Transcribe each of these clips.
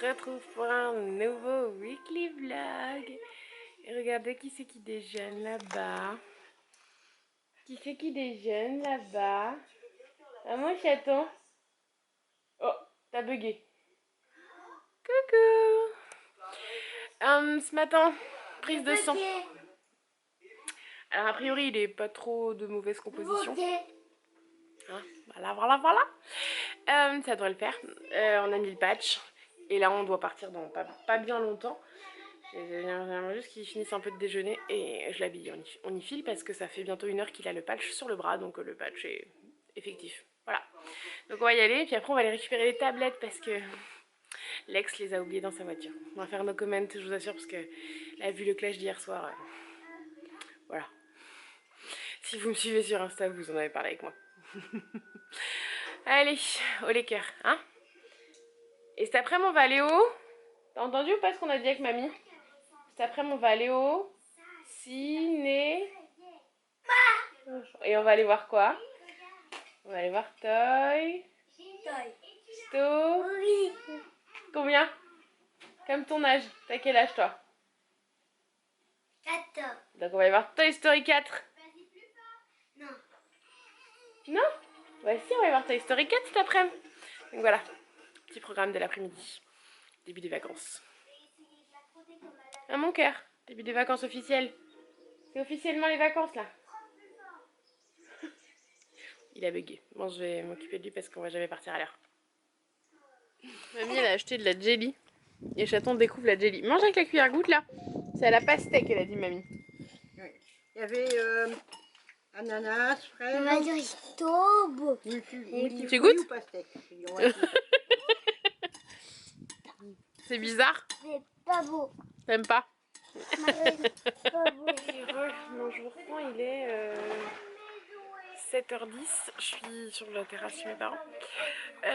retrouve pour un nouveau weekly vlog. Et regardez qui c'est qui déjeune là-bas. Qui c'est qui déjeune là-bas? Ah mon chaton. Oh, t'as bugué. Coucou. Ce matin, prise de sang. Alors a priori il est pas trop de mauvaise composition. Hein, voilà. Ça devrait le faire. On a mis le patch. Et là on doit partir dans pas bien longtemps. J'aimerais juste qu'il finisse un peu de déjeuner et je l'habille. On y file parce que ça fait bientôt 1 heure qu'il a le patch sur le bras, donc le patch est effectif. Voilà. Donc on va y aller, et puis après on va aller récupérer les tablettes parce que Lex les a oubliées dans sa voiture. On va faire nos comments, je vous assure, parce que là, vu le clash d'hier soir, voilà. Si vous me suivez sur Insta, vous en avez parlé avec moi. Allez, au Laker, hein. Et cet après-midi on va aller au... T'as entendu ou pas ce qu'on a dit avec mamie? Cet après-midi on va aller au... Ciné... Et on va aller voir quoi? On va aller voir Toy. Sto. Oui. Combien? Comme ton âge. T'as quel âge toi? 14. Donc on va aller voir Toy Story 4. Non. Non? Bah si, on va aller voir Toy Story 4 cet après-midi. Donc voilà, petit programme de l'après-midi. Début des vacances. Ah mon cœur, début des vacances officielles. C'est officiellement les vacances là. Il a bugué. Bon, je vais m'occuper de lui parce qu'on va jamais partir à l'heure. Mamie, elle a acheté de la jelly. Et chaton découvre la jelly. Mange avec la cuillère à goutte là. C'est à la pastèque, elle a dit mamie. Oui. Il y avait ananas, fraise. Tu goûtes? Ou pastèque. C'est bizarre. C'est pas beau. T'aimes pas? C'est pas beau. Non, je vous reprends, il est 7h10. Je suis sur la terrasse chez mes parents.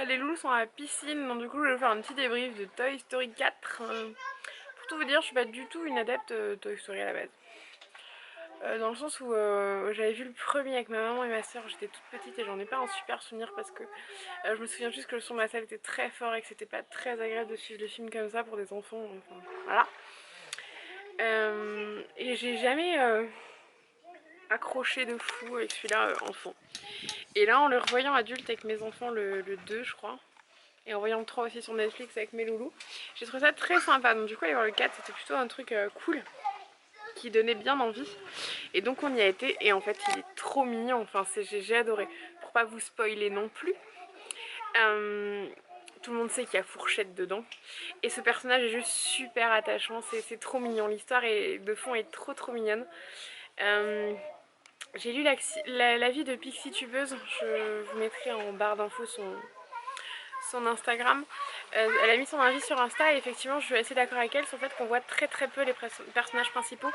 Les loulous sont à la piscine, donc du coup je vais faire un petit débrief de Toy Story 4. Pour tout vous dire, je suis pas du tout une adepte Toy Story à la base. Dans le sens où j'avais vu le premier avec ma maman et ma soeur, j'étais toute petite et j'en ai pas un super souvenir parce que je me souviens juste que le son de la salle était très fort et que c'était pas très agréable de suivre le film comme ça pour des enfants, enfin voilà. Et j'ai jamais accroché de fou avec celui-là enfant. Et là en le revoyant adulte avec mes enfants, le 2 je crois, et en voyant le 3 aussi sur Netflix avec mes loulous, j'ai trouvé ça très sympa. Donc du coup aller voir le 4 c'était plutôt un truc cool qui donnait bien envie. Et donc on y a été et en fait il est trop mignon, enfin j'ai adoré. Pour pas vous spoiler non plus, tout le monde sait qu'il y a Fourchette dedans. Et ce personnage est juste super attachant, c'est trop mignon. L'histoire de fond est trop mignonne. J'ai lu l'avis de Pixie Tubeuse, je vous mettrai en barre d'infos son Instagram. Elle a mis son avis sur Insta et effectivement je suis assez d'accord avec elle sur le fait qu'on voit très peu les personnages principaux,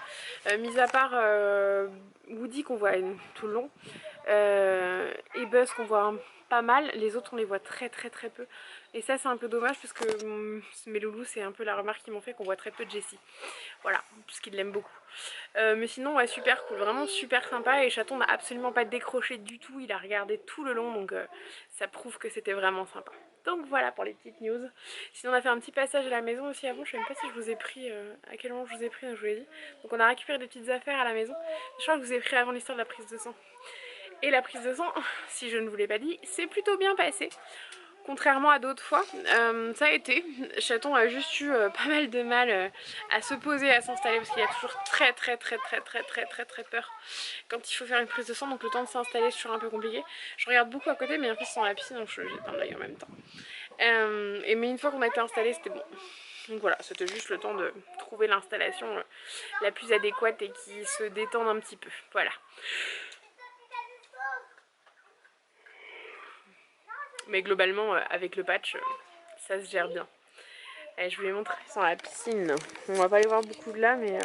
mis à part Woody qu'on voit tout le long et Buzz qu'on voit pas mal. Les autres on les voit très peu et ça c'est un peu dommage parce que mes loulous c'est un peu la remarque qu'ils m'ont fait, qu'on voit très peu de Jessie, voilà, puisqu'ils l'aiment beaucoup. Mais sinon ouais, super cool, vraiment super sympa, et Chaton n'a absolument pas décroché du tout, il a regardé tout le long, donc ça prouve que c'était vraiment sympa. Donc voilà pour les petites news. Sinon on a fait un petit passage à la maison aussi avant, je sais même pas si je vous ai pris, à quel moment je vous ai pris, donc je vous l'ai dit. Donc on a récupéré des petites affaires à la maison, je crois que je vous ai pris avant l'histoire de la prise de sang. Et la prise de sang, si je ne vous l'ai pas dit, c'est plutôt bien passé. Contrairement à d'autres fois, ça a été. Chaton a juste eu pas mal de mal à se poser, à s'installer, parce qu'il a toujours très peur quand il faut faire une prise de sang, donc le temps de s'installer c'est toujours un peu compliqué. Je regarde beaucoup à côté, mais en plus ils sont à la piscine, donc j'ai pas l'œil en même temps. Mais une fois qu'on a été installé, c'était bon. Donc voilà, c'était juste le temps de trouver l'installation la plus adéquate et qui se détende un petit peu. Voilà. Mais globalement, avec le patch, ça se gère bien. Allez, je vous les montre, ils sont à la piscine. On va pas les voir beaucoup de là, mais...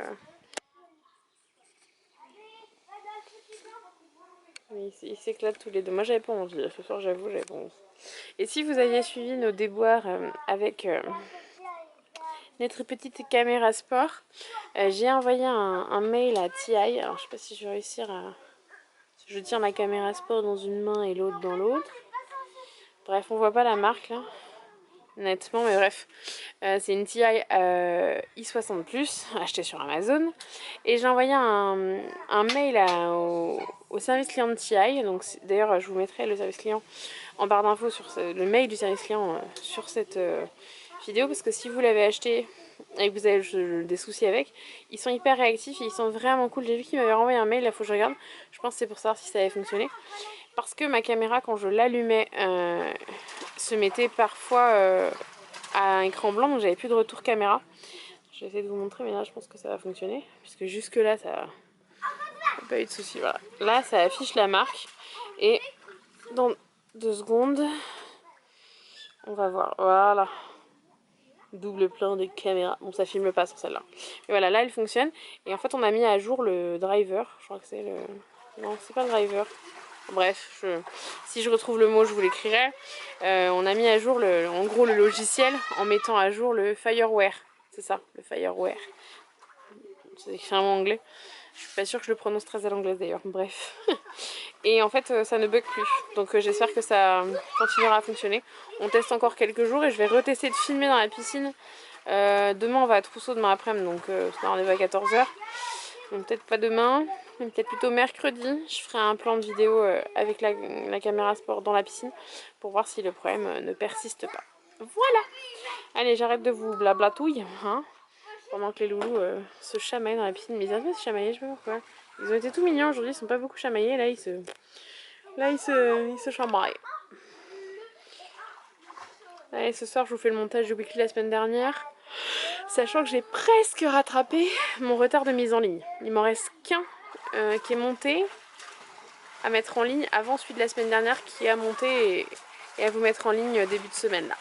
Ils s'éclatent tous les deux. Moi, j'avais pas envie. Ce soir, j'avoue, j'avais pas envie. Et si vous aviez suivi nos déboires avec notre petite caméra sport, j'ai envoyé un mail à TI. Alors, je sais pas si je vais réussir à... Je tiens la caméra sport dans une main et l'autre dans l'autre. Bref, on voit pas la marque là. honnêtement, mais bref. C'est une TI i60 Plus achetée sur Amazon. Et j'ai envoyé un mail au service client de TI. Donc d'ailleurs, je vous mettrai le service client en barre d'infos sur le mail du service client sur cette vidéo. Parce que si vous l'avez acheté et que vous avez des soucis avec, ils sont hyper réactifs et ils sont vraiment cool. J'ai vu qu'ils m'avaient renvoyé un mail, là faut que je regarde. Je pense que c'est pour savoir si ça avait fonctionné. Parce que ma caméra, quand je l'allumais, se mettait parfois à un écran blanc, donc j'avais plus de retour caméra. Je vais essayer de vous montrer, mais là je pense que ça va fonctionner. Puisque jusque là, ça n'a pas eu de soucis. Voilà. Là, ça affiche la marque. Et dans 2 secondes, on va voir. Voilà. Double plein de caméras. Bon, ça filme pas sur celle-là. Mais voilà, là elle fonctionne. Et en fait, on a mis à jour le driver. Je crois que c'est le... Non, c'est pas le driver. Bref, si je retrouve le mot, je vous l'écrirai. On a mis à jour, en gros, le logiciel en mettant à jour le Fireware. C'est ça, le Fireware. C'est écrit en anglais. Je suis pas sûre que je le prononce très à l'anglaise d'ailleurs. Bref. Et en fait, ça ne bug plus. Donc j'espère que ça continuera à fonctionner. On teste encore quelques jours et je vais retester de filmer dans la piscine. Demain, on va à Trousseau demain après-midi. Donc c'est un rendez-vous à 14 h. Donc peut-être pas demain, mais peut-être plutôt mercredi. Je ferai un plan de vidéo avec la caméra sport dans la piscine pour voir si le problème ne persiste pas. Voilà. Allez, j'arrête de vous blablatouille, hein, pendant que les loulous se chamaillent dans la piscine. Mais ils arrivent à se chamailler, je sais pas pourquoi. Ils ont été tout mignons aujourd'hui, ils sont pas beaucoup chamaillés. Là, ils se chamaillent. Allez, ce soir, je vous fais le montage du weekly la semaine dernière. Sachant que j'ai presque rattrapé mon retard de mise en ligne. Il m'en reste qu'un qui est monté à mettre en ligne avant celui de la semaine dernière qui a monté et à vous mettre en ligne début de semaine là.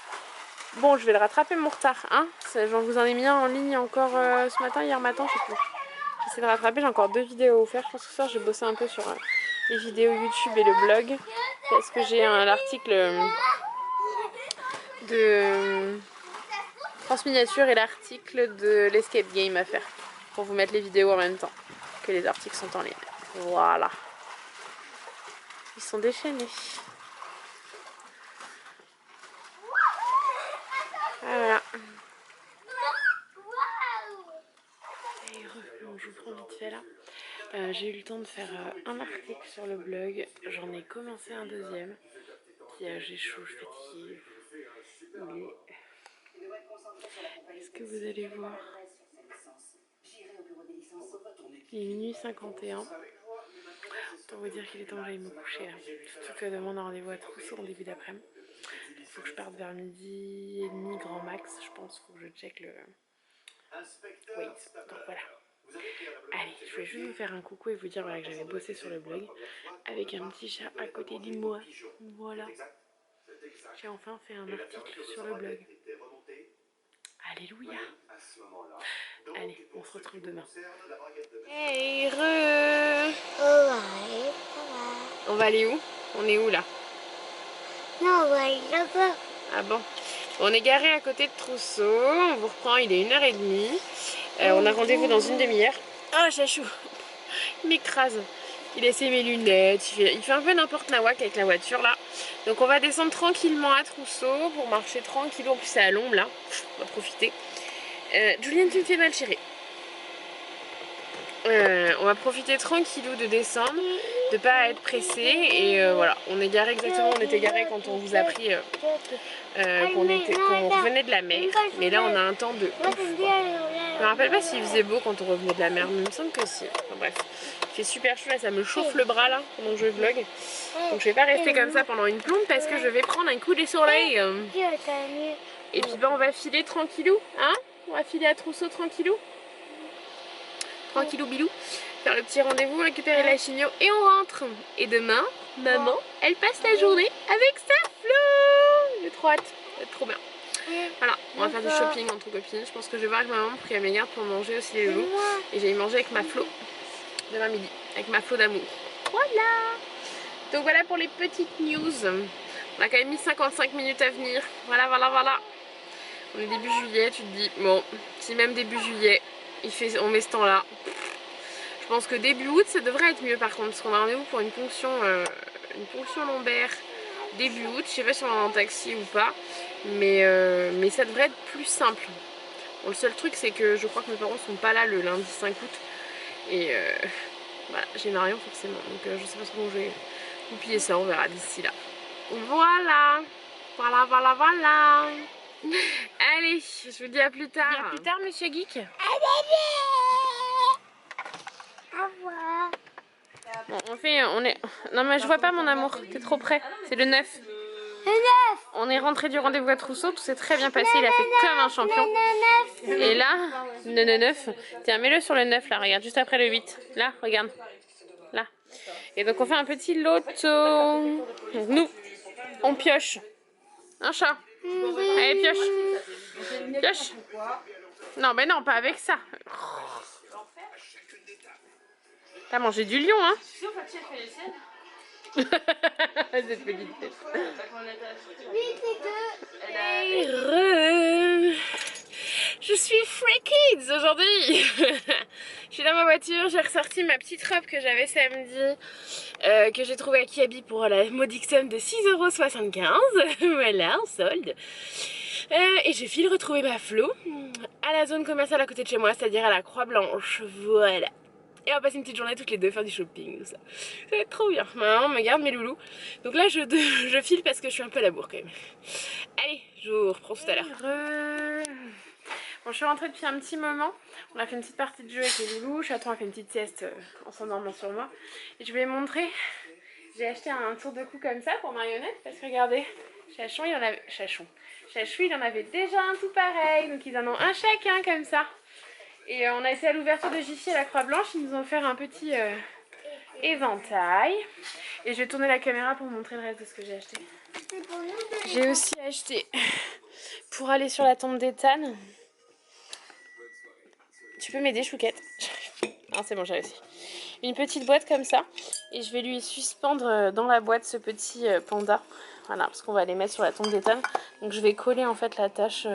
Bon, je vais le rattraper mon retard, hein. J'en vous en ai mis un en ligne encore ce matin, hier matin, je sais plus. J'essaie de rattraper, j'ai encore 2 vidéos à vous faire. Je pense que ce soir, j'ai bossé un peu sur les vidéos YouTube et le blog. Parce que j'ai l'article de France Miniature et l'article de l'Escape Game à faire. Pour vous mettre les vidéos en même temps que les articles sont en ligne. Voilà. Ils sont déchaînés. Voilà. Bon, je vous prends vite fait là. J'ai eu le temps de faire un article sur le blog. J'en ai commencé un deuxième. J'ai chaud, je suis fatiguée. Est-ce que vous allez voir? Il est minuit 51. Autant vous dire qu'il est temps que j'aille me coucher là. Surtout que demain on a rendez-vous à Trousseau en début d'après-midi. Il faut que je parte vers 12h30 grand max, je pense. Il faut que je check le Waze. Donc voilà. Allez, je vais juste vous faire un coucou et vous dire voilà, que j'avais bossé sur le blog avec un petit chat à côté de moi. Voilà. J'ai enfin fait un article sur le blog. Alléluia. Allez, on se retrouve demain. Hey, on va aller où? On est où là? Non, on va aller là-bas. Ah bon? On est garé à côté de Trousseau. On vous reprend, il est 1h30. On a rendez-vous dans une demi-heure. Ah, j'ai chaud. Il m'écrase. Il essaie mes lunettes. Il fait un peu n'importe nawak avec la voiture là. Donc on va descendre tranquillement à Trousseau pour marcher tranquille. En plus c'est à l'ombre là. On va profiter. Julienne, tu me fais mal chérie. On va profiter tranquillou de descendre, de pas être pressé et voilà, on est garé exactement, on était garé quand on vous a pris qu'on revenait de la mer, mais là on a un temps de ouf. Je me rappelle pas s'il faisait beau quand on revenait de la mer, mais il me semble que si. Enfin, bref, il fait super chaud là, ça me chauffe le bras là pendant que je vlog, donc je vais pas rester comme ça pendant une plombe parce que je vais prendre un coup de soleil. Et puis on va filer tranquillou, hein? On va filer à Trousseau tranquillou. Tranquillou bilou, faire le petit rendez-vous, récupérer la chigno et on rentre. Et demain, maman, elle passe la journée avec sa Flo. J'ai trop hâte, ça va être trop bien. Voilà, on va faire du shopping entre copines. Je pense que je vais voir avec maman pour qu'elle me garde pour manger aussi les loulous. Et j'ai manger avec ma Flo demain midi, avec ma Flo d'amour. Voilà. Donc voilà pour les petites news. On a quand même mis 55 minutes à venir. Voilà, voilà, voilà. On est début juillet, tu te dis, bon, si même début juillet, on met ce temps là. Je pense que début août ça devrait être mieux par contre parce qu'on a rendez-vous pour une ponction lombaire début août. Je sais pas si on va en taxi ou pas, mais ça devrait être plus simple. Bon, le seul truc c'est que je crois que mes parents sont pas là le lundi 5 août et voilà, j'ai Marion forcément, donc je sais pas trop comment je vais goupiller ça, on verra d'ici là. Voilà, voilà, voilà, voilà. Allez, je vous dis à plus tard. À plus tard, monsieur Geek. Au revoir. Bon, on est... Non mais je vois pas mon amour, t'es trop près. C'est le 9. On est rentré du rendez-vous à Trousseau, tout s'est très bien passé, il a fait comme un champion. Et là, le 9, tiens, mets-le sur le 9 là, regarde, juste après le 8. Là, regarde, là. Et donc on fait un petit loto. Donc nous, on pioche un chat. Allez, pioche. Pioche. Non, mais non, pas avec ça. T'as mangé du lion, hein? Cette petite tête. Je suis Free Kids aujourd'hui. Je suis dans ma voiture, j'ai ressorti ma petite robe que j'avais samedi, que j'ai trouvée à Kiabi pour la modique somme de 6,75 €. Voilà, en solde. Et je file retrouver ma Flo à la zone commerciale à côté de chez moi, c'est-à-dire à la Croix-Blanche. Voilà. Et on va passer une petite journée toutes les deux faire du shopping, tout ça. Ça va être trop bien. Ma maman me garde mes loulous. Donc là, je file parce que je suis un peu à la bourre quand même. Allez, je vous reprends tout à l'heure. Bon, je suis rentrée depuis un petit moment. On a fait une petite partie de jeu avec les loulous. Chaton a fait une petite sieste en s'endormant sur moi. Et je vais vous montrer. J'ai acheté un tour de cou comme ça pour Marionnette. Parce que regardez, Chachou, il en avait déjà un tout pareil. Donc ils en ont un chacun comme ça. Et on a été à l'ouverture de Jiffy à la Croix-Blanche. Ils nous ont offert un petit éventail. Et je vais tourner la caméra pour vous montrer le reste de ce que j'ai acheté. J'ai aussi acheté pour aller sur la tombe d'Ethan. Tu peux m'aider, Chouquette? Non, c'est bon, j'ai réussi. Une petite boîte comme ça. Et je vais lui suspendre dans la boîte ce petit panda. Voilà, parce qu'on va les mettre sur la tombe d'Ethan. Donc je vais coller en fait la tache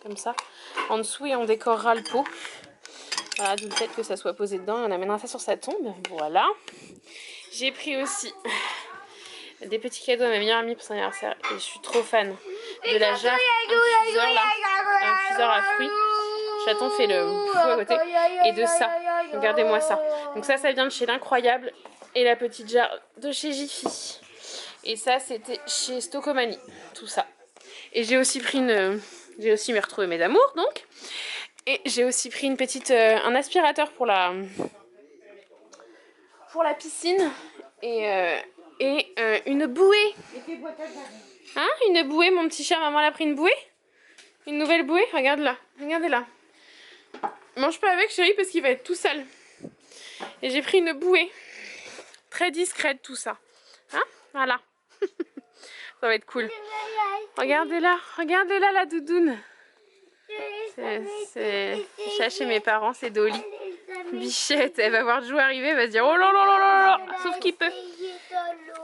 comme ça en dessous et on décorera le pot. Voilà, d'où le fait que ça soit posé dedans. On amènera ça sur sa tombe. Voilà. J'ai pris aussi des petits cadeaux à ma meilleure amie pour son anniversaire. Et je suis trop fan de la jarre infuseur là. Infuseur à fruits. Chaton fait le fou à côté. Et de ça. Regardez-moi ça. Donc ça vient de chez l'Incroyable. Et la petite jarre de chez Jiffy. Et ça, c'était chez Stocomanie. Tout ça. Et j'ai aussi pris une... J'ai aussi me retrouvé mes amours, donc. Et j'ai aussi pris une petite... un aspirateur pour la piscine. Et une bouée. Hein? Une bouée, mon petit chat. Maman, elle a pris une bouée? Une nouvelle bouée? Regarde là. Regardez là. Mange pas avec, chérie, parce qu'il va être tout sale. Et j'ai pris une bouée. Très discrète, tout ça. Hein? Voilà. Ça va être cool. Regardez là la doudoune. C'est chat chez mes parents, c'est Dolly. Bichette, elle va voir Jou arriver, elle va se dire oh là là là là là. Sauf qu'il peut.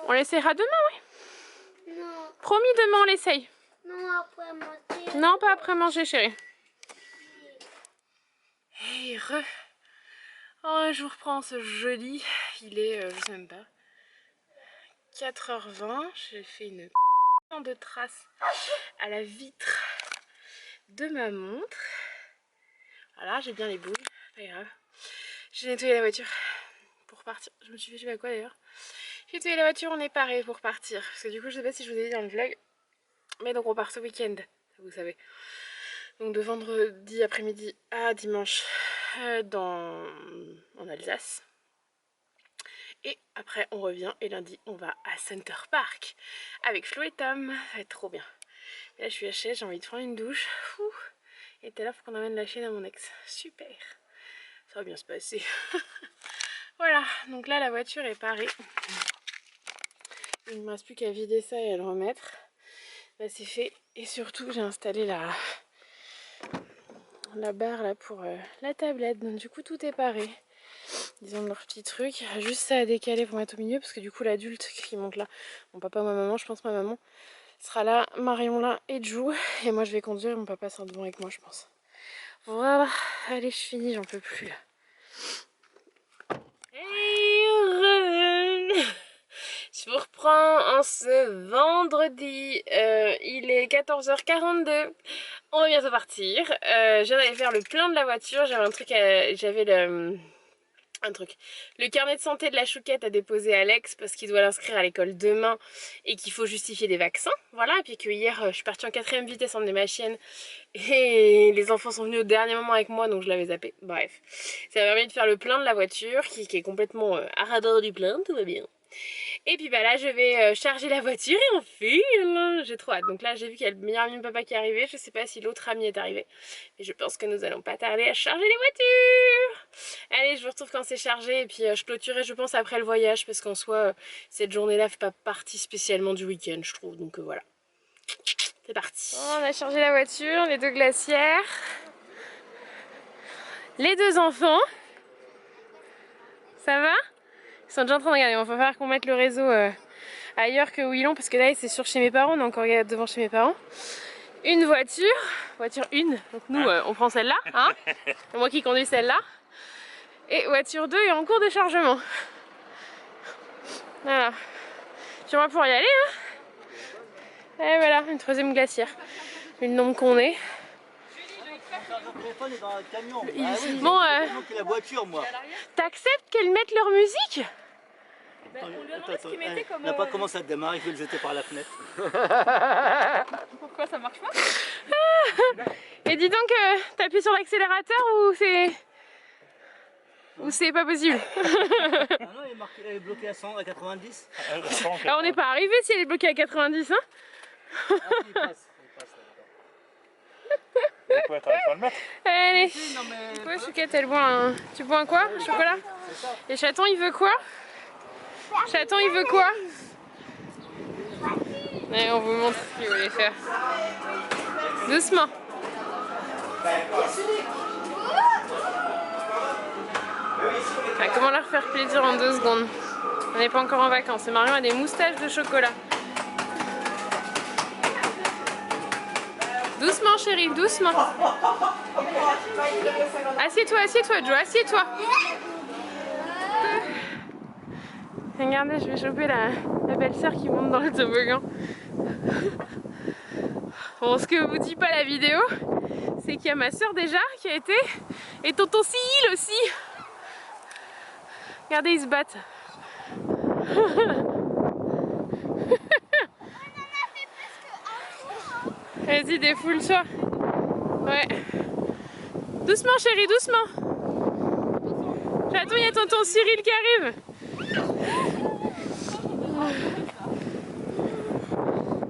On l'essayera demain, oui. Non. Promis, demain on l'essaye. Non, après manger. Non, pas après manger, chérie. Hey, oh, je vous reprends ce jeudi. Il est, je sais même pas, 4h20. J'ai fait une de traces à la vitre de ma montre. Voilà, j'ai bien les boules, pas grave. J'ai nettoyé la voiture pour partir. Je me suis fait, je sais pas quoi d'ailleurs. J'ai nettoyé la voiture, on est paré pour partir. Parce que du coup, je sais pas si je vous ai dit dans le vlog. Mais donc on part ce week-end, vous savez. Donc de vendredi après-midi à dimanche en Alsace. Et après on revient et lundi on va à Center Park avec Flo et Tom. Ça va être trop bien. Et là je suis à Chais, j'ai envie de prendre une douche. Ouh. Et tout à l'heure faut qu'on amène la chienne à mon ex. Super. Ça va bien se passer. Voilà, donc là la voiture est parée. Il ne me reste plus qu'à vider ça et à le remettre. Là c'est fait. Et surtout j'ai installé la barre là pour la tablette. Donc du coup tout est paré. Ils ont leur petit truc. Juste ça à décaler pour mettre au milieu. Parce que du coup l'adulte qui monte là. Mon papa, ma maman, je pense que ma maman sera là. Marion là et Jou. Et moi je vais conduire. Mon papa sera devant avec moi je pense. Voilà. Allez je finis, j'en peux plus là. Je Je vous reprends en ce vendredi, il est 14h42, on va bientôt partir. Je viens d'aller faire le plein de la voiture, j'avais le carnet de santé de la chouquette à déposer à Alex parce qu'il doit l'inscrire à l'école demain et qu'il faut justifier des vaccins. Voilà, et puis que hier je suis partie en 4ème vitesse emmener ma chienne et les enfants sont venus au dernier moment avec moi donc je l'avais zappé. Bref, ça m'a permis de faire le plein de la voiture qui est complètement à ras du plein, tout va bien. Et puis bah là je vais charger la voiture et on file. J'ai trop hâte. Donc là j'ai vu qu'il y a le meilleur ami de papa qui est arrivé. Je sais pas si l'autre ami est arrivé. Mais je pense que nous allons pas tarder à charger les voitures. Allez, je vous retrouve quand c'est chargé. Et puis je clôturerai je pense après le voyage. Parce qu'en soi cette journée là fait pas partie spécialement du week-end je trouve. Donc voilà. C'est parti. Bon, on a chargé la voiture, les 2 glacières. Les 2 enfants. Ça va? Ils sont déjà en train de regarder, il va falloir qu'on mette le réseau ailleurs que où ils l'ont parce que là c'est sûr chez mes parents, on est encore devant chez mes parents. Une voiture 1, donc nous on prend celle-là, hein, c'est moi qui conduis celle-là. Et voiture 2 est en cours de chargement. Voilà, sur moi pour y aller, hein. Et voilà, une 3ème glacière, vu le nombre qu'on est. Bon, t'acceptes qu'elles mettent leur musique? On n'a pas commencé à démarrer, je vais le jeter par la fenêtre. Pourquoi ça marche pas? Et dis donc, t'appuies sur l'accélérateur ou c'est pas possible? Ah non, elle est bloquée à 100, à 90. Alors on n'est pas arrivé si elle est bloquée à 90, hein? Ah, il passe le mettre. Allez, ouais, Chouquette, elle boit Tu bois un quoi? Un chocolat? Et Chaton, il veut quoi? Chaton, il veut quoi? Allez, on vous montre ce qu'il voulait faire. Doucement. Ah, comment leur faire plaisir en 2 secondes? On n'est pas encore en vacances. Et Marion a des moustaches de chocolat. Doucement chérie, doucement. Assieds-toi, assieds-toi Joe, assieds-toi. Regardez, je vais choper la belle-sœur qui monte dans le toboggan. Bon, ce que vous dit pas la vidéo, c'est qu'il y a ma soeur déjà qui a été, et tonton Cyril aussi. Regardez, ils se battent. Vas-y, défoule-toi. Ouais. Doucement chérie, doucement. Chaton, il y a tonton Cyril qui arrive.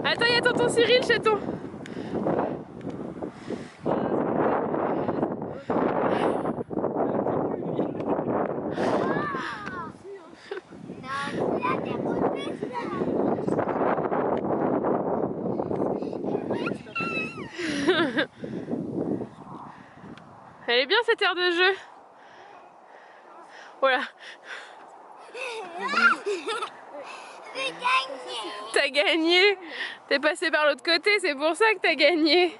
Attends, il y a tonton Cyril, chaton. Elle est bien cette aire de jeu. Voilà. T'as gagné. T'es passé par l'autre côté, c'est pour ça que t'as gagné.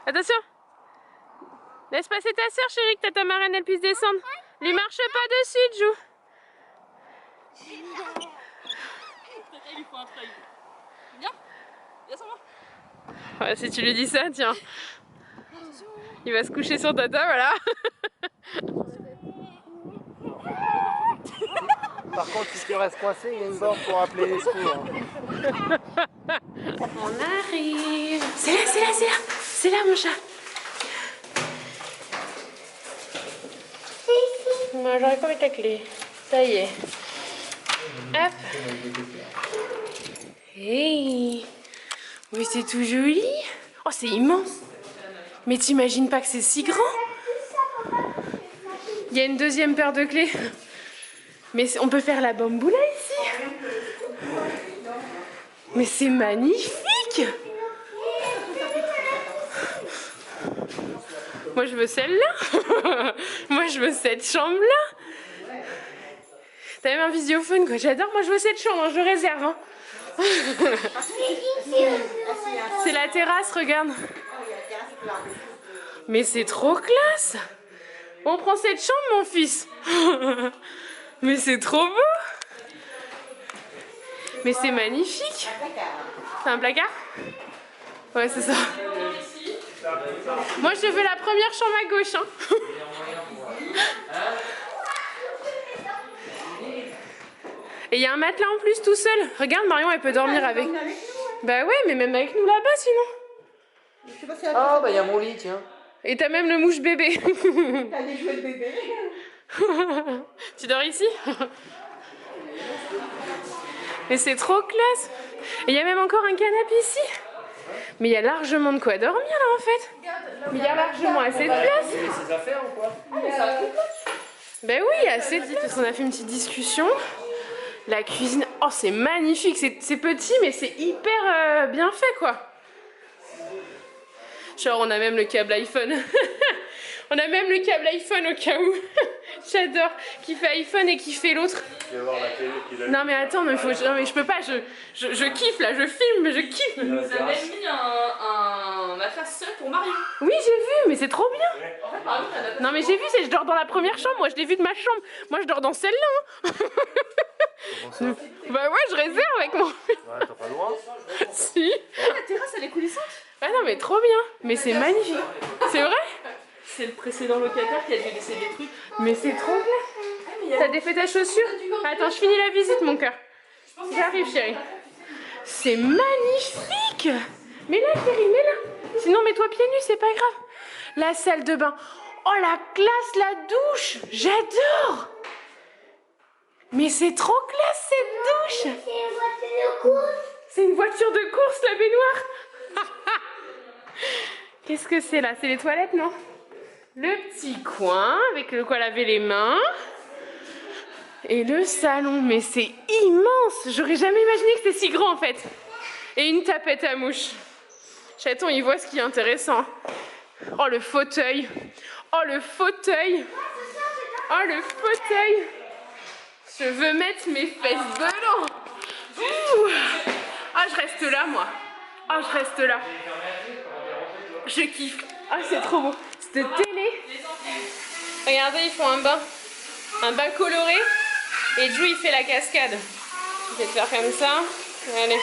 Attention. Laisse passer ta soeur chérie, que ta marraine elle puisse descendre. Lui marche pas dessus, Jou. Il lui faut un trail. Viens, viens sur moi. Ouais, si tu lui dis ça, tiens. Il va se coucher sur tata, voilà. Par contre, si tu restes coincé, il y a une borne pour appeler les secours. On arrive. C'est là, c'est là, c'est là. C'est là, mon chat. Moi, j'aurais pas mis ta clé. Ça y est. Hop. Hey. Oui, c'est tout joli. Oh, c'est immense. Mais t'imagines pas que c'est si grand? Il y a une 2e paire de clés. Mais on peut faire la bamboula ici. Mais c'est magnifique. Moi je veux celle-là. Moi je veux cette chambre-là. T'as même un visiophone quoi. J'adore. Moi je veux cette chambre. Je réserve. Hein. C'est la terrasse, regarde. Mais c'est trop classe. On prend cette chambre, mon fils. Mais c'est trop beau. Mais c'est magnifique. C'est un placard? Ouais, c'est ça. Moi, je veux la première chambre à gauche. Hein. Et il y a un matelas en plus tout seul. Regarde, Marion, elle peut dormir avec. Bah ouais, mais même avec nous là-bas, sinon. Ah, bah il y a mon lit, tiens. Et t'as même le mouche bébé. T'as des jouets de bébé. Tu dors ici? Mais c'est trop classe. Et il y a même encore un canapé ici. Mais il y a largement de quoi dormir là en fait. Mais il y a largement assez de place. Ses affaires ou quoi? Ben oui, il y a assez de place. Parce qu'on a fait une petite discussion. La cuisine, oh c'est magnifique. C'est petit mais c'est hyper bien fait quoi. Genre on a même le câble iPhone. On a même le câble iPhone au cas où. J'adore. Qui fait iPhone et qui fait l'autre. Non mais attends, mais non mais je peux pas, je kiffe là, je filme, mais je kiffe. Il nous a même mis un matelas seul pour Marion. Oui j'ai vu, mais c'est trop bien. En fait, Marion, elle a pas Non mais j'ai vu, je dors dans la première chambre, moi je l'ai vu de ma chambre. Moi je dors dans celle-là. Hein. Bah ouais, je réserve avec mon... Ouais, t'as pas loin. Si. la terrasse, elle est coulissante. Ah non mais trop bien. Mais c'est magnifique. C'est vrai? C'est le précédent locataire qui a dû laisser des trucs. Mais c'est trop bien. T'as défait ta chaussure? Attends, je finis la visite mon cœur. J'arrive chérie. C'est magnifique. Mais là chérie, mais là. Sinon mets-toi pieds nus, c'est pas grave. La salle de bain. Oh la classe, la douche. J'adore. Mais c'est trop classe cette douche. C'est une voiture de course. C'est une voiture de course la baignoire. Qu'est-ce que c'est là? C'est les toilettes non? Le petit coin avec le quoi laver les mains. Et le salon, mais c'est immense. J'aurais jamais imaginé que c'était si grand en fait. Et une tapette à mouches. Chaton, il voit ce qui est intéressant. Oh le fauteuil. Oh le fauteuil. Oh le fauteuil. Je veux mettre mes fesses dedans. Ouh. Ah je reste là moi. Ah je reste là. Je kiffe. Ah c'est trop beau. Cette télé. Regardez, ils font un bain. Un bain coloré. Et Jou il fait la cascade. Je vais te faire comme ça. Allez.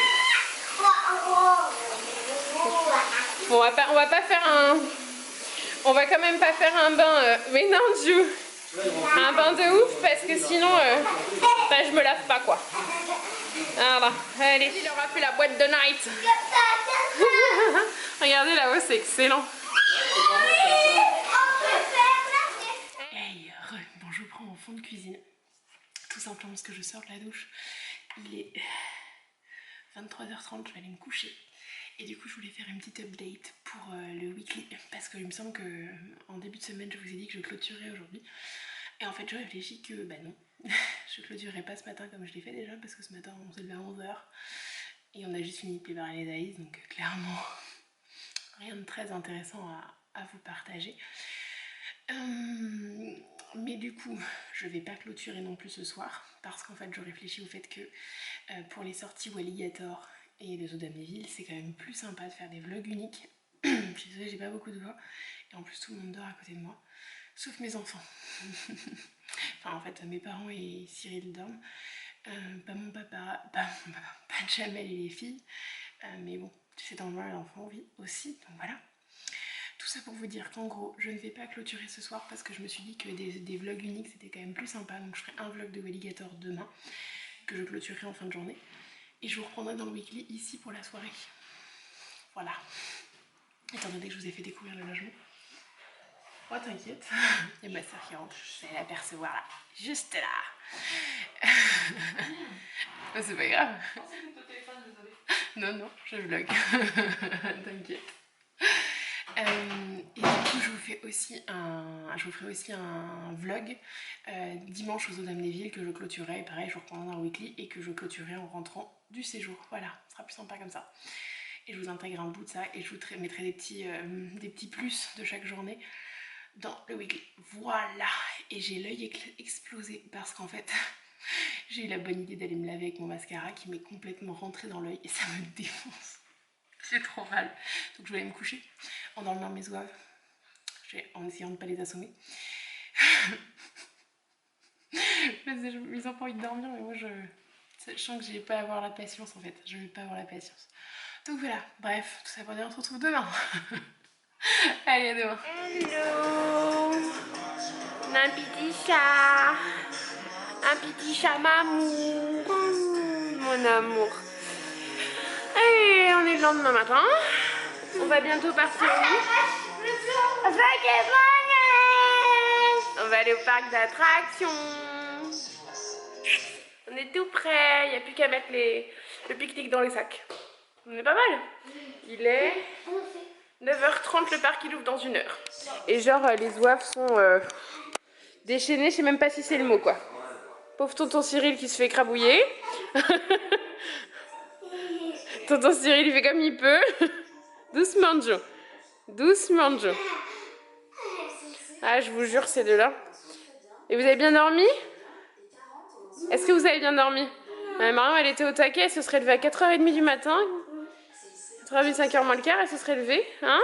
Bon, on va pas faire un... On va quand même pas faire un bain... Mais non Jou. Un bain de ouf parce que sinon bah, je me lave pas quoi. Voilà. Allez. Il aura fait la boîte de night. Regardez là-haut, c'est excellent. Hey, bon je prends mon fond de cuisine. Tout simplement parce que je sors de la douche. Il est 23h30, je vais aller me coucher. Et du coup je voulais faire une petite update pour le weekly. Parce qu'il me semble que en début de semaine je vous ai dit que je clôturais aujourd'hui. Et en fait je réfléchis que bah non, je clôturerai pas ce matin comme je l'ai fait déjà. Parce que ce matin on s'est levé à 11h. Et on a juste fini de préparer les Aïs. Donc clairement rien de très intéressant à vous partager. Mais du coup je vais pas clôturer non plus ce soir parce qu'en fait je réfléchis au fait que pour les sorties Walligator et les eaux d'Amnéville c'est quand même plus sympa de faire des vlogs uniques. Je suis désolée, j'ai pas beaucoup de voix et en plus tout le monde dort à côté de moi sauf mes enfants. Enfin en fait mes parents et Cyril dorment, pas mon papa, pas Jamel et les filles, mais bon c'est normal, l'enfant vit aussi donc voilà. Tout ça pour vous dire qu'en gros, je ne vais pas clôturer ce soir parce que je me suis dit que des vlogs uniques c'était quand même plus sympa. Donc je ferai un vlog de Walligator demain que je clôturerai en fin de journée. Et je vous reprendrai dans le weekly ici pour la soirée. Voilà. Étant donné que je vous ai fait découvrir le logement. Oh t'inquiète, il y a ma soeur qui rentre, je vais l'apercevoir là, juste là. Oh, c'est pas grave. Non, je vlog. T'inquiète. Et du coup je vous ferai aussi un vlog dimanche aux eaux d'Amnéville que je clôturerai, et pareil je vous reprendrai dans le weekly et que je clôturerai en rentrant du séjour. Voilà, ce sera plus sympa comme ça. Et je vous intègre un bout de ça et je vous mettrai des petits plus de chaque journée dans le weekly. Voilà, et j'ai l'œil explosé parce qu'en fait j'ai eu la bonne idée d'aller me laver avec mon mascara qui m'est complètement rentré dans l'œil et ça me défonce. J'ai trop mal. Donc je vais aller me coucher en enlevant mes zouaves, en essayant de ne pas les assommer. Ils ont pas envie de dormir, mais moi je sens que je vais pas avoir la patience en fait. Je vais pas avoir la patience. Donc voilà, bref, tout ça pour dire on se retrouve demain. Allez, à demain. Hello. On a un petit chat. Un petit chat mamour. Mon amour. Et on est le lendemain matin. On va bientôt partir au lit. On va aller au parc d'attractions. On est tout prêt. Il n'y a plus qu'à mettre le pique-nique dans les sacs. On est pas mal. Il est 9h30, le parc il ouvre dans 1 heure. Et genre les zouaves sont déchaînés, je sais même pas si c'est le mot quoi. Pauvre tonton Cyril qui se fait écrabouiller. Tonton Cyril il fait comme il peut. Doucement Joe. Doucement Joe. Ah je vous jure ces deux-là. Et vous avez bien dormi? Est-ce que vous avez bien dormi? Marion elle était au taquet, elle se serait levée à 4h30 du matin. 4h30, 5h moins le quart, elle se serait levée. Hein?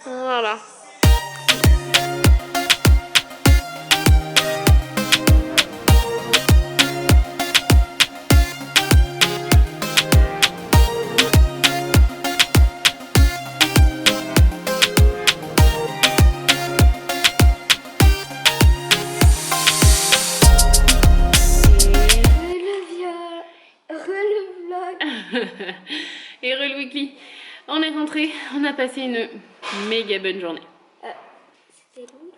Voilà. Et re le weekly. On est rentré, on a passé une méga bonne journée. C'était long.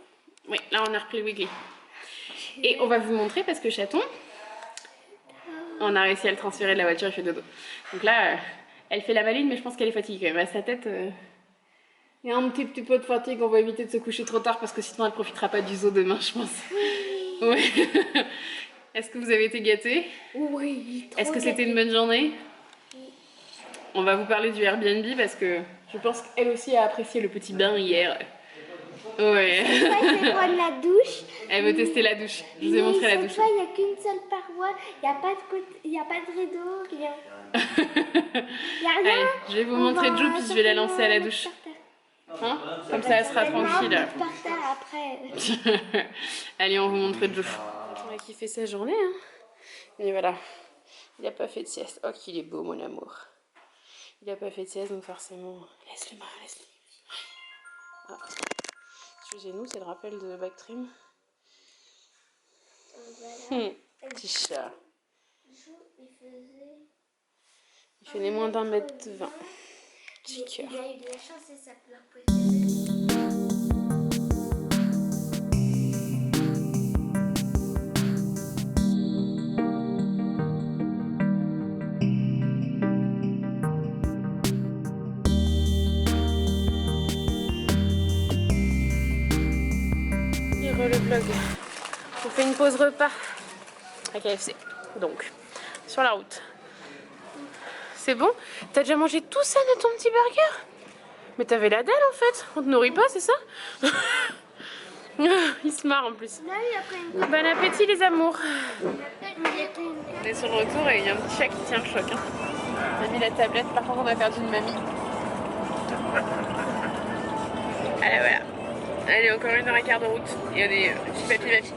Oui, là on a repris le weekly. Et on va vous montrer parce que chaton, on a réussi à le transférer de la voiture, il fait dodo. Donc là, elle fait la maline, mais je pense qu'elle est fatiguée quand même. À sa tête, il y a un petit peu de fatigue. On va éviter de se coucher trop tard parce que sinon elle profitera pas du zoo demain, je pense. Ouais. Est-ce que vous avez été gâtés? Oui. Est-ce que c'était une bonne journée? On va vous parler du Airbnb parce que je pense qu'elle aussi a apprécié le petit bain hier. Ouais. Cette fois, c'est prendre la douche. Elle veut tester la douche. Je vous ai montré la douche. Cette fois, il n'y a qu'une seule paroi. Il n'y a pas de rideau, rien. Il n'y a rien. Allez, je vais vous montrer Joe puis je vais la lancer à la douche. Hein? Comme ça, elle sera tranquille. Par terre après. Allez, on vous montre Joe. On a kiffé sa journée. Hein. Mais voilà, il n'a pas fait de sieste. Oh, qu'il est beau, mon amour. Il n'a pas fait de sieste, donc forcément... Laisse-le, Marin, laisse-le. Ah. Excusez-nous, c'est le rappel de Bactrim. Voilà. Petit chat. Il fait les moins d'1m20. Petit cœur. Il a eu de la chance et sa pleure préférée. Le vlog. On fait une pause repas à KFC. Donc, sur la route. C'est bon? T'as déjà mangé tout ça de ton petit burger? Mais t'avais la dalle en fait. On te nourrit pas, c'est ça? Il se marre en plus. Bon appétit les amours. On est sur le retour et il y a un petit chat qui tient le choc. Hein. On a mis la tablette, par contre on a perdu une mamie. Allez voilà. Allez, encore 1h15 de route et on est chez papy et mamie.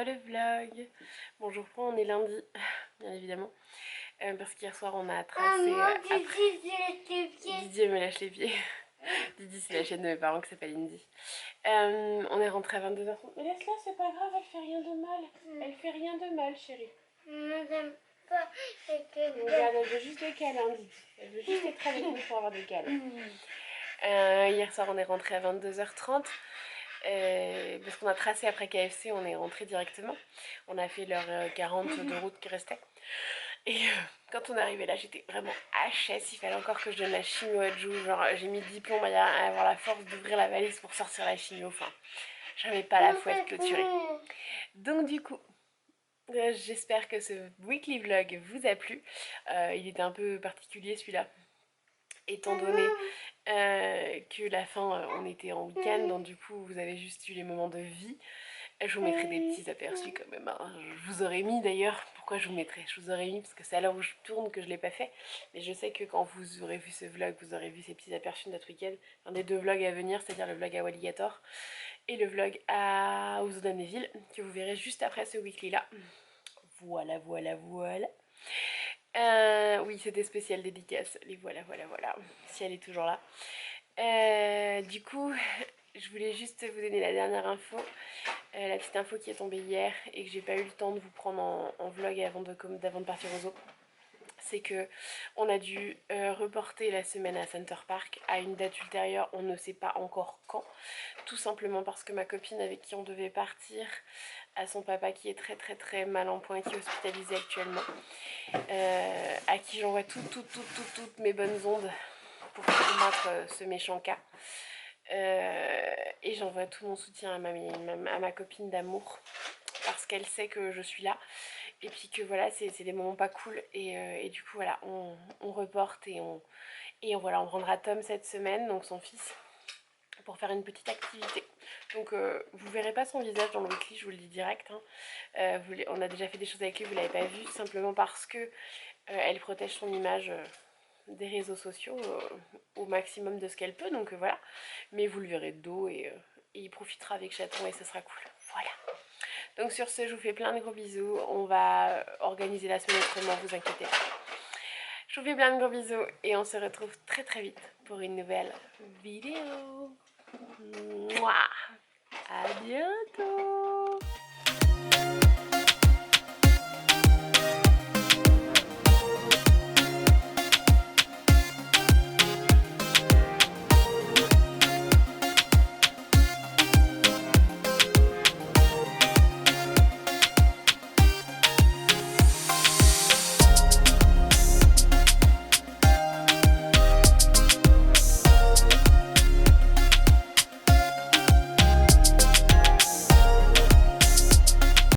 Le vlog. Bon, je reprends, on est lundi, bien évidemment, parce qu'hier soir on a tracé. Didier me lâche les pieds. Didi, c'est la chaîne de mes parents qui s'appelle Indy. On est rentré à 22h30. Mais laisse-la, c'est pas grave, elle fait rien de mal. Elle fait rien de mal, chérie. J'aime pas les câlins. Regarde, elle veut juste des câlins, Didi. Elle veut juste être avec nous pour avoir des câlins. Hier soir, on est rentré à 22h30. Parce qu'on a tracé après KFC, on est rentré directement. On a fait l'heure 40 de route qui restait. Et quand on est arrivé là, j'étais vraiment HS. Il fallait encore que je donne la chimio à Jou. Genre, j'ai mis 10 plombs à avoir la force d'ouvrir la valise pour sortir la chimio. Enfin, j'avais pas la fouette clôturée. Donc du coup, J'espère que ce weekly vlog vous a plu. Il était un peu particulier celui-là, étant donné que la fin, on était en week-end, donc du coup vous avez juste eu les moments de vie. Je vous mettrai des petits aperçus quand même, hein. Je vous aurais mis d'ailleurs, pourquoi je vous mettrai? Je vous aurais mis parce que c'est à l'heure où je tourne que je ne l'ai pas fait. Mais je sais que quand vous aurez vu ce vlog, vous aurez vu ces petits aperçus de notre week-end. Un des 2 vlogs à venir, c'est-à-dire le vlog à Walligator et le vlog à Ouzodamnéville, que vous verrez juste après ce weekly là. Voilà, voilà, voilà. Oui, c'était spécial dédicace. Les voilà, voilà, voilà. Si elle est toujours là. Du coup, je voulais juste vous donner la dernière info. La petite info qui est tombée hier et que j'ai pas eu le temps de vous prendre en vlog avant de partir aux zoo, c'est que on a dû reporter la semaine à Center Park à une date ultérieure, on ne sait pas encore quand, tout simplement parce que ma copine avec qui on devait partir a son papa qui est très très très mal en point, qui est hospitalisé actuellement, à qui j'envoie toutes mes bonnes ondes pour combattre ce méchant cas. Et j'envoie tout mon soutien à ma copine d'amour parce qu'elle sait que je suis là et puis que voilà, c'est des moments pas cool et du coup voilà, on reporte et on prendra Tom cette semaine, donc son fils, pour faire une petite activité. Donc vous verrez pas son visage dans le weekly, je vous le dis direct, hein. On a déjà fait des choses avec lui, vous l'avez pas vu, simplement parce que elle protège son image des réseaux sociaux au maximum de ce qu'elle peut, donc voilà. Mais vous le verrez de dos et il profitera avec Chaton et ce sera cool. Voilà. Donc sur ce, je vous fais plein de gros bisous. On va organiser la semaine autrement, vous inquiétez pas. Je vous fais plein de gros bisous et on se retrouve très très vite pour une nouvelle vidéo. Mouah. À bientôt.